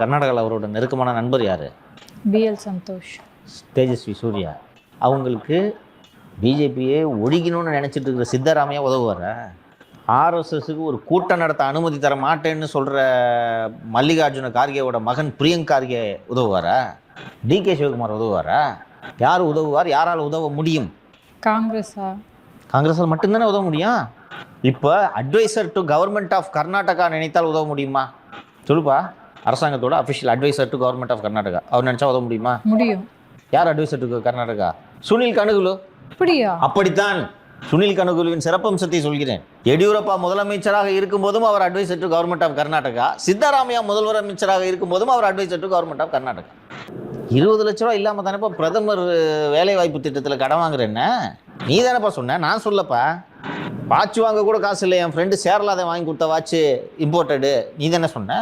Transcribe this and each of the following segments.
கர்நாடகாவில் அவரோட நெருக்கமான நண்பர் யார்? பிஎல் சந்தோஷ். தேஜஸ்வி சூர்யா. அவங்களுக்கு பிஜேபியே ஒழிக்கணும்னு நினச்சிட்டு இருக்கிற சித்தராமையா உதவுவாரா? ஆர்எஸ்எஸ்க்கு ஒரு கூட்டம் நடத்த அனுமதி தர மாட்டேன்னு சொல்கிற மல்லிகார்ஜுன கார்கேவோட மகன் பிரியங்க் கார்கே உதவுவாரா? டிகே சிவகுமார் உதவுவாரா? யார் உதவுவார்? யாரால் உதவ முடியும்? காங்கிரஸா? காங்கிரஸால் மட்டும்தானே உதவ முடியும். இப்போ adviser to government of Karnataka நினைத்தால் உதவ முடியுமா? சொல்லுப்பா. அரசாங்கத்தோட official adviser to government of Karnataka அவர் நினச்சா உதவ முடியுமா? முடியும். யார் அட்வைசர் டு கர்நாடகா? சுனில் கனகுலு. அப்படியா? அப்படித்தான். சுனில் கனகுலுவின் சிறப்பம்சத்தை சொல்கிறேன். எடியூரப்பா முதலமைச்சராக இருக்கும்போதும் அவர் adviser to government of Karnataka. Siddaramaiah முதல்வர் அமைச்சராக இருக்கும்போதும் அவர் adviser to government of Karnataka. 20 லட்ச ரூபா இல்லாமல் தானேப்பா பிரதமர் வேலைவாய்ப்பு திட்டத்தில் கடன் வாங்குறேன்னா நீ தானேப்பா சொன்ன, நான் சொல்லப்பா. வாட்ச் வாங்க கூட காசு இல்லை, என் ஃப்ரெண்டு சேரலாத வாங்கி கொடுத்த வாட்ச் இம்போர்ட்டடு, நீ தானே சொன்ன.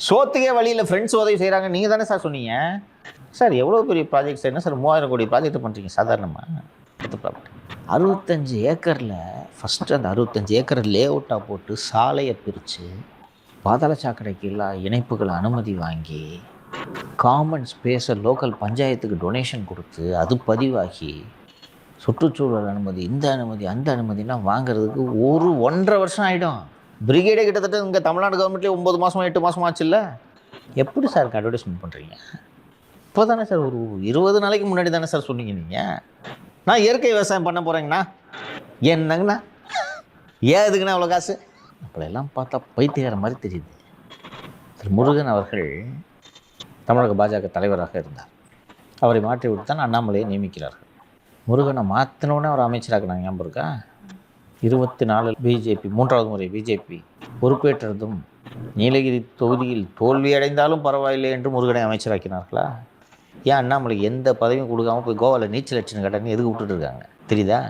சோத்துக்கே வழியில் ஃப்ரெண்ட்ஸ் உதவி செய்கிறாங்க, நீங்கள் தானே சார் சொன்னீங்க. சார் எவ்வளோ பெரிய ப்ராஜெக்ட்ஸ் என்ன சார் 3000 கோடி ப்ராஜெக்ட் பண்ணுறீங்க சாதாரணமாக. 65 ஏக்கரில் ஃபஸ்ட்டு அந்த 65 ஏக்கரை லே அவுட்டாக போட்டு சாலையை பிரித்து பாதாள சாக்கடைக்கு எல்லா இணைப்புகளை அனுமதி வாங்கி காமன் ஸ்பேஸை லோக்கல் பஞ்சாயத்துக்கு டொனேஷன் கொடுத்து அது பதிவாகி சுற்றுச்சூழல் அனுமதி, இந்த அனுமதி, அந்த அனுமதிலாம் வாங்குறதுக்கு 1.5 வருஷம் ஆகிடும். பிரிகேடே கிட்டத்தட்ட இங்கே தமிழ்நாடு கவர்மெண்ட்லேயே 9 மாதம் 8 மாதம் ஆச்சு இல்லை. எப்படி சார் அட்வர்டைஸ்மெண்ட் பண்ணுறீங்க? இப்போ தானே சார் ஒரு 20 நாளைக்கு முன்னாடி தானே சார் சொன்னீங்க நீங்கள். நான் இயற்கை விவசாயம் பண்ண போகிறேங்கண்ணா. என்னங்கண்ணா ஏன் எதுக்குண்ணா அவ்வளோ காசு? அப்படியெல்லாம் பார்த்தா பைத்தியக்கார மாதிரி தெரியுது. திரு முருகன் அவர்கள் தமிழக பாஜக தலைவராக இருந்தார். அவரை மாற்றி விட்டு தான் அண்ணாமலையை நியமிக்கிறார்கள். முருகனை மாற்றினோன்னே அவர் அமைச்சராக்குனாங்க. ஞாபகம் இருக்கா? 24 பிஜேபி 3வது முறை பிஜேபி பொறுப்பேற்றதும் நீலகிரி தொகுதியில் தோல்வி அடைந்தாலும் பரவாயில்லை என்று முருகனை அமைச்சராக்கினார்களா? ஏன் அண்ணாமலைக்கு எந்த பதவியும் கொடுக்காமல் போய் கோவாவில் நீச்சல் அடிச்சுன்னு கட்டணி எதுக்கு விட்டுட்டு இருக்காங்க தெரியுதா?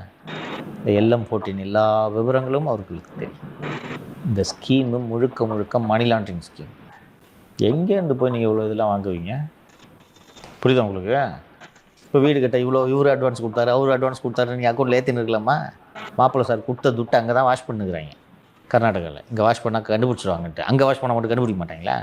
இந்த எல்எம் 14 எல்லா விவரங்களும் அவர்களுக்கு தெரியும். இந்த ஸ்கீமு முழுக்க மணி லாண்ட்ரிங் ஸ்கீம். எங்கேருந்து போய் நீங்கள் இவ்வளோ இதெல்லாம் வாங்குவீங்க? புரியுதா உங்களுக்கு? இப்போ வீடு கட்ட இவர் அட்வான்ஸ் கொடுத்தாரு, அவர் அட்வான்ஸ் கொடுத்தாரு, நீங்கள் அக்கௌண்ட்டில் ஏற்றின்னு இருக்கலாமா? மாப்பிள்ளை சார் கொடுத்த துட்டு அங்கே தான் வாஷ் பண்ணுகிறாங்க கர்நாடகாவில். இங்கே வாஷ் பண்ணால் கண்டுபிடிச்சிடுவாங்கன்ட்டு. அங்கே வாஷ் பண்ண மட்டும் கண்டுபிடிக்க மாட்டாங்களா?